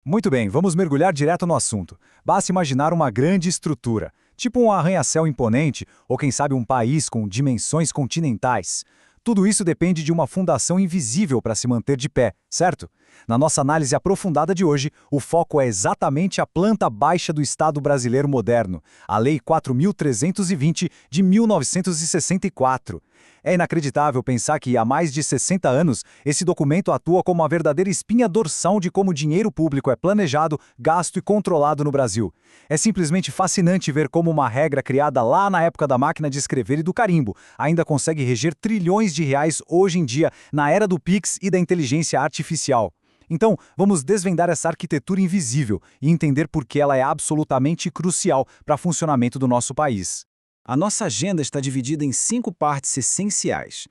Muito bem, vamos mergulhar direto no assunto. Basta imaginar uma grande estrutura, tipo um arranha-céu imponente ou quem sabe um país com dimensões continentais. Tudo isso depende de uma fundação invisível para se manter de pé, certo? Na nossa análise aprofundada de hoje, o foco é exatamente a planta baixa do Estado brasileiro moderno, a Lei 4.320 de 1964. É inacreditável pensar que, há mais de 60 anos, esse documento atua como uma verdadeira espinha dorsal de como o dinheiro público é planejado, gasto e controlado no Brasil. É simplesmente fascinante ver como uma regra criada lá na época da máquina de escrever e do carimbo ainda consegue reger trilhões de reais hoje em dia, na era do Pix e da inteligência artificial. Então, vamos desvendar essa arquitetura invisível e entender por que ela é absolutamente crucial para o funcionamento do nosso país. A nossa agenda está dividida em 5 partes essenciais.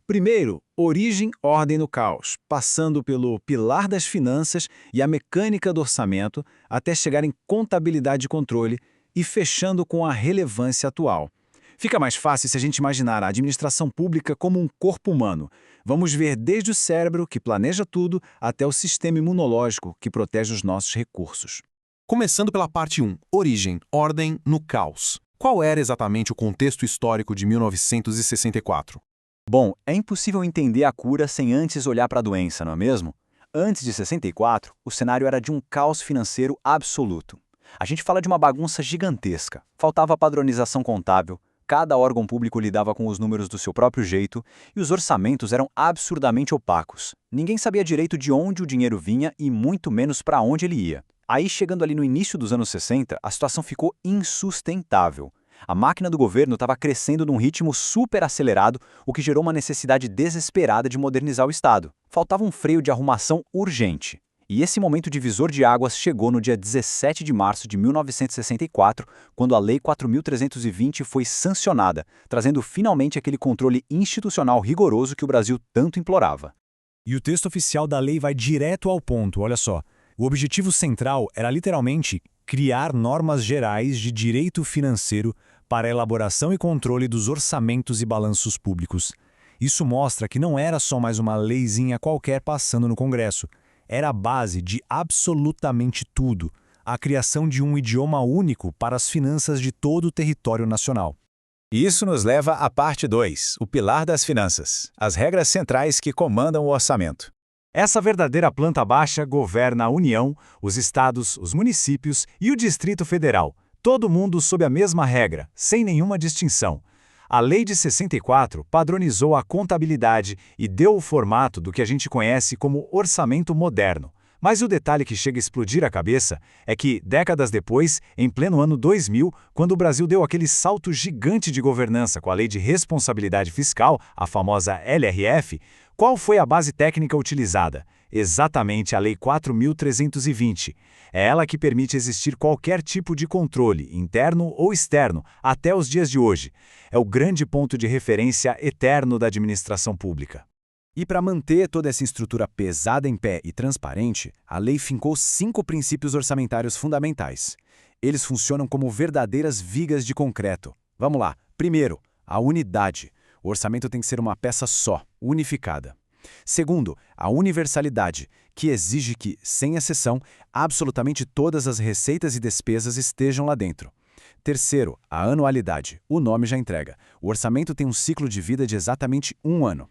Primeiro, origem, ordem no caos, passando pelo pilar das finanças e a mecânica do orçamento, até chegar em contabilidade e controle e fechando com a relevância atual. Fica mais fácil se a gente imaginar a administração pública como um corpo humano. Vamos ver desde o cérebro, que planeja tudo, até o sistema imunológico, que protege os nossos recursos. Começando pela parte 1, origem, ordem no caos. Qual era exatamente o contexto histórico de 1964? Bom, é impossível entender a cura sem antes olhar para a doença, não é mesmo? Antes de 64, o cenário era de um caos financeiro absoluto. A gente fala de uma bagunça gigantesca. Faltava padronização contábil, cada órgão público lidava com os números do seu próprio jeito e os orçamentos eram absurdamente opacos. Ninguém sabia direito de onde o dinheiro vinha e muito menos para onde ele ia. Aí, chegando ali no início dos anos 60, a situação ficou insustentável. A máquina do governo estava crescendo num ritmo super acelerado, o que gerou uma necessidade desesperada de modernizar o Estado. Faltava um freio de arrumação urgente. E esse momento divisor de águas chegou no dia 17 de março de 1964, quando a Lei 4.320 foi sancionada, trazendo finalmente aquele controle institucional rigoroso que o Brasil tanto implorava. E o texto oficial da lei vai direto ao ponto, olha só. O objetivo central era literalmente criar normas gerais de direito financeiro para a elaboração e controle dos orçamentos e balanços públicos. Isso mostra que não era só mais uma leizinha qualquer passando no Congresso. Era a base de absolutamente tudo, a criação de um idioma único para as finanças de todo o território nacional. E isso nos leva à parte 2, o pilar das finanças, as regras centrais que comandam o orçamento. Essa verdadeira planta baixa governa a União, os estados, os municípios e o Distrito Federal, todo mundo sob a mesma regra, sem nenhuma distinção. A Lei de 64 padronizou a contabilidade e deu o formato do que a gente conhece como orçamento moderno. Mas o detalhe que chega a explodir a cabeça é que, décadas depois, em pleno ano 2000, quando o Brasil deu aquele salto gigante de governança com a Lei de Responsabilidade Fiscal, a famosa LRF, qual foi a base técnica utilizada? Exatamente a Lei 4.320. É ela que permite existir qualquer tipo de controle, interno ou externo, até os dias de hoje. É o grande ponto de referência eterno da administração pública. E para manter toda essa estrutura pesada em pé e transparente, a lei fincou 5 princípios orçamentários fundamentais. Eles funcionam como verdadeiras vigas de concreto. Vamos lá. Primeiro, a unidade. O orçamento tem que ser uma peça só, unificada. Segundo, a universalidade, que exige que, sem exceção, absolutamente todas as receitas e despesas estejam lá dentro. Terceiro, a anualidade. O nome já entrega. O orçamento tem um ciclo de vida de exatamente 1 ano.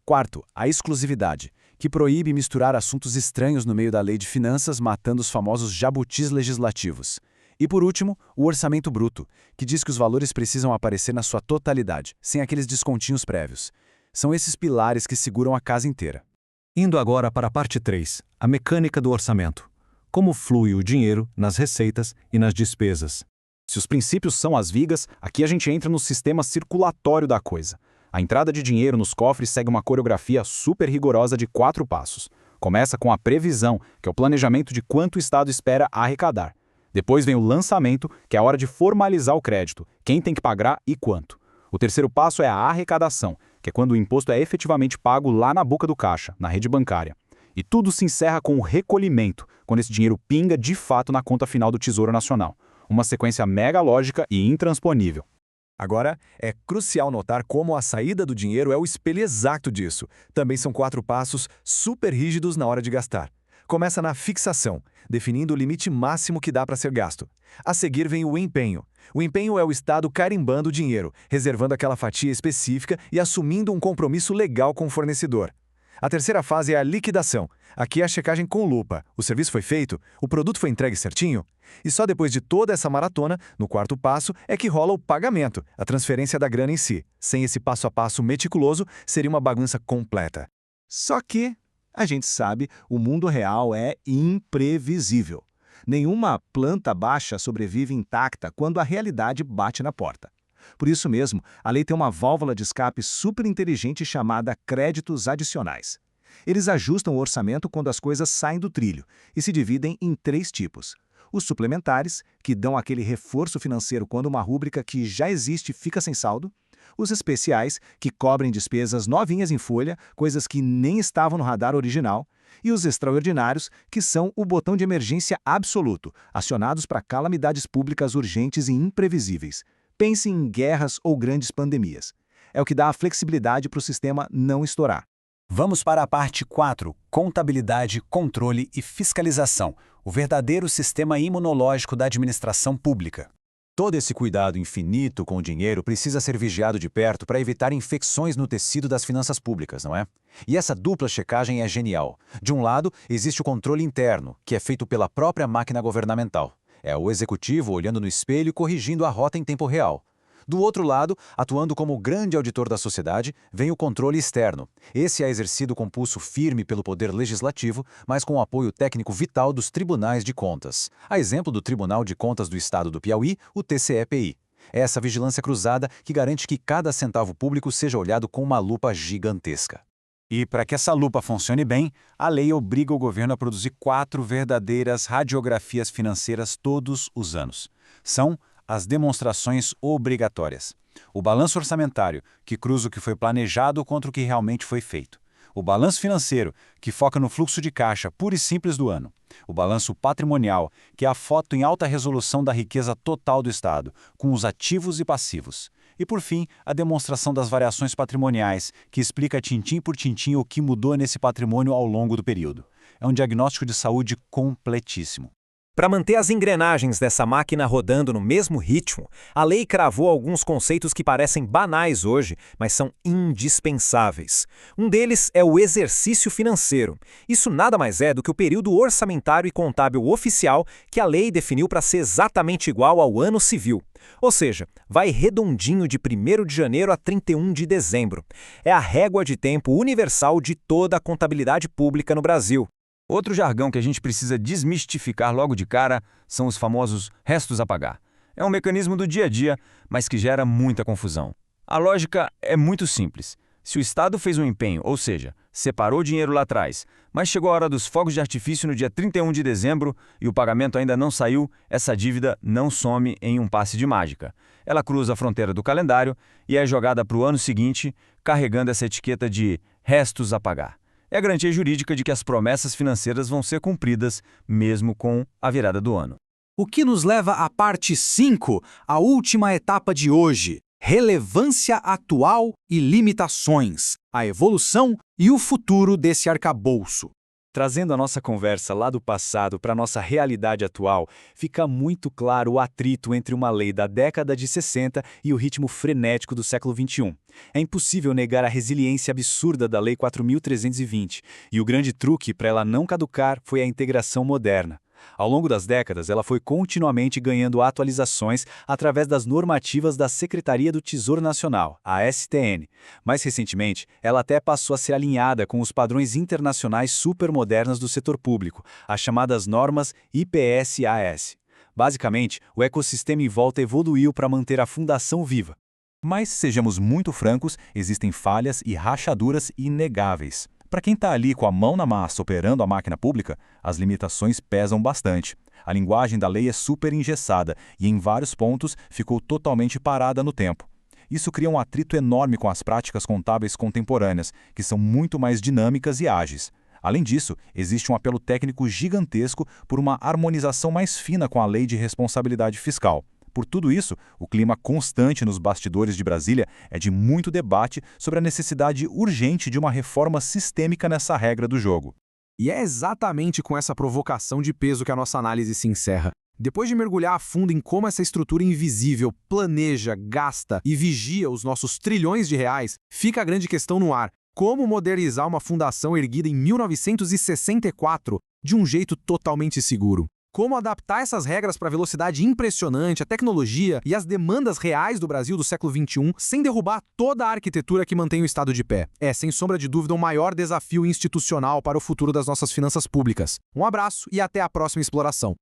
Quarto, a exclusividade, que proíbe misturar assuntos estranhos no meio da lei de finanças, matando os famosos jabutis legislativos. E por último, o orçamento bruto, que diz que os valores precisam aparecer na sua totalidade, sem aqueles descontinhos prévios. São esses pilares que seguram a casa inteira. Indo agora para a parte 3, a mecânica do orçamento. Como flui o dinheiro nas receitas e nas despesas. Se os princípios são as vigas, aqui a gente entra no sistema circulatório da coisa. A entrada de dinheiro nos cofres segue uma coreografia super rigorosa de 4 passos. Começa com a previsão, que é o planejamento de quanto o Estado espera arrecadar. Depois vem o lançamento, que é a hora de formalizar o crédito, quem tem que pagar e quanto. O terceiro passo é a arrecadação, que é quando o imposto é efetivamente pago lá na boca do caixa, na rede bancária. E tudo se encerra com o recolhimento, quando esse dinheiro pinga de fato na conta final do Tesouro Nacional. Uma sequência mega lógica e intransponível. Agora, é crucial notar como a saída do dinheiro é o espelho exato disso. Também são 4 passos super rígidos na hora de gastar. Começa na fixação, definindo o limite máximo que dá para ser gasto. A seguir vem o empenho. O empenho é o Estado carimbando o dinheiro, reservando aquela fatia específica e assumindo um compromisso legal com o fornecedor. A terceira fase é a liquidação. Aqui é a checagem com lupa. O serviço foi feito? O produto foi entregue certinho? E só depois de toda essa maratona, no quarto passo, é que rola o pagamento, a transferência da grana em si. Sem esse passo a passo meticuloso, seria uma bagunça completa. Só que, a gente sabe, o mundo real é imprevisível. Nenhuma planta baixa sobrevive intacta quando a realidade bate na porta. Por isso mesmo, a lei tem uma válvula de escape super inteligente chamada créditos adicionais. Eles ajustam o orçamento quando as coisas saem do trilho e se dividem em 3 tipos. Os suplementares, que dão aquele reforço financeiro quando uma rúbrica que já existe fica sem saldo. Os especiais, que cobrem despesas novinhas em folha, coisas que nem estavam no radar original. E os extraordinários, que são o botão de emergência absoluto, acionados para calamidades públicas urgentes e imprevisíveis. Pense em guerras ou grandes pandemias. É o que dá a flexibilidade para o sistema não estourar. Vamos para a parte 4, contabilidade, controle e fiscalização, o verdadeiro sistema imunológico da administração pública. Todo esse cuidado infinito com o dinheiro precisa ser vigiado de perto para evitar infecções no tecido das finanças públicas, não é? E essa dupla checagem é genial. De um lado, existe o controle interno, que é feito pela própria máquina governamental. É o executivo olhando no espelho e corrigindo a rota em tempo real. Do outro lado, atuando como grande auditor da sociedade, vem o controle externo. Esse é exercido com pulso firme pelo poder legislativo, mas com o apoio técnico vital dos tribunais de contas. A exemplo do Tribunal de Contas do Estado do Piauí, o TCE-PI. É essa vigilância cruzada que garante que cada centavo público seja olhado com uma lupa gigantesca. E para que essa lupa funcione bem, a lei obriga o governo a produzir 4 verdadeiras radiografias financeiras todos os anos. São as demonstrações obrigatórias. O balanço orçamentário, que cruza o que foi planejado contra o que realmente foi feito. O balanço financeiro, que foca no fluxo de caixa puro e simples do ano. O balanço patrimonial, que é a foto em alta resolução da riqueza total do Estado, com os ativos e passivos. E, por fim, a demonstração das variações patrimoniais, que explica tintim por tintim o que mudou nesse patrimônio ao longo do período. É um diagnóstico de saúde completíssimo. Para manter as engrenagens dessa máquina rodando no mesmo ritmo, a lei cravou alguns conceitos que parecem banais hoje, mas são indispensáveis. Um deles é o exercício financeiro. Isso nada mais é do que o período orçamentário e contábil oficial que a lei definiu para ser exatamente igual ao ano civil. Ou seja, vai redondinho de 1º de janeiro a 31 de dezembro. É a régua de tempo universal de toda a contabilidade pública no Brasil. Outro jargão que a gente precisa desmistificar logo de cara são os famosos restos a pagar. É um mecanismo do dia a dia, mas que gera muita confusão. A lógica é muito simples. Se o Estado fez um empenho, ou seja, separou dinheiro lá atrás, mas chegou a hora dos fogos de artifício no dia 31 de dezembro e o pagamento ainda não saiu, essa dívida não some em um passe de mágica. Ela cruza a fronteira do calendário e é jogada para o ano seguinte, carregando essa etiqueta de restos a pagar. É a garantia jurídica de que as promessas financeiras vão ser cumpridas, mesmo com a virada do ano. O que nos leva à parte 5, a última etapa de hoje: relevância atual e limitações, a evolução e o futuro desse arcabouço. Trazendo a nossa conversa lá do passado para a nossa realidade atual, fica muito claro o atrito entre uma lei da década de 60 e o ritmo frenético do século XXI. É impossível negar a resiliência absurda da Lei 4.320, e o grande truque para ela não caducar foi a integração moderna. Ao longo das décadas, ela foi continuamente ganhando atualizações através das normativas da Secretaria do Tesouro Nacional, a STN. Mais recentemente, ela até passou a ser alinhada com os padrões internacionais supermodernos do setor público, as chamadas normas IPS-AS. Basicamente, o ecossistema em volta evoluiu para manter a fundação viva. Mas, sejamos muito francos, existem falhas e rachaduras inegáveis. Para quem está ali com a mão na massa operando a máquina pública, as limitações pesam bastante. A linguagem da lei é super engessada e, em vários pontos, ficou totalmente parada no tempo. Isso cria um atrito enorme com as práticas contábeis contemporâneas, que são muito mais dinâmicas e ágeis. Além disso, existe um apelo técnico gigantesco por uma harmonização mais fina com a lei de responsabilidade fiscal. Por tudo isso, o clima constante nos bastidores de Brasília é de muito debate sobre a necessidade urgente de uma reforma sistêmica nessa regra do jogo. E é exatamente com essa provocação de peso que a nossa análise se encerra. Depois de mergulhar a fundo em como essa estrutura invisível planeja, gasta e vigia os nossos trilhões de reais, fica a grande questão no ar. Como modernizar uma fundação erguida em 1964 de um jeito totalmente seguro? Como adaptar essas regras para a velocidade impressionante, a tecnologia e as demandas reais do Brasil do século XXI sem derrubar toda a arquitetura que mantém o Estado de pé? É, sem sombra de dúvida, o maior desafio institucional para o futuro das nossas finanças públicas. Um abraço e até a próxima exploração.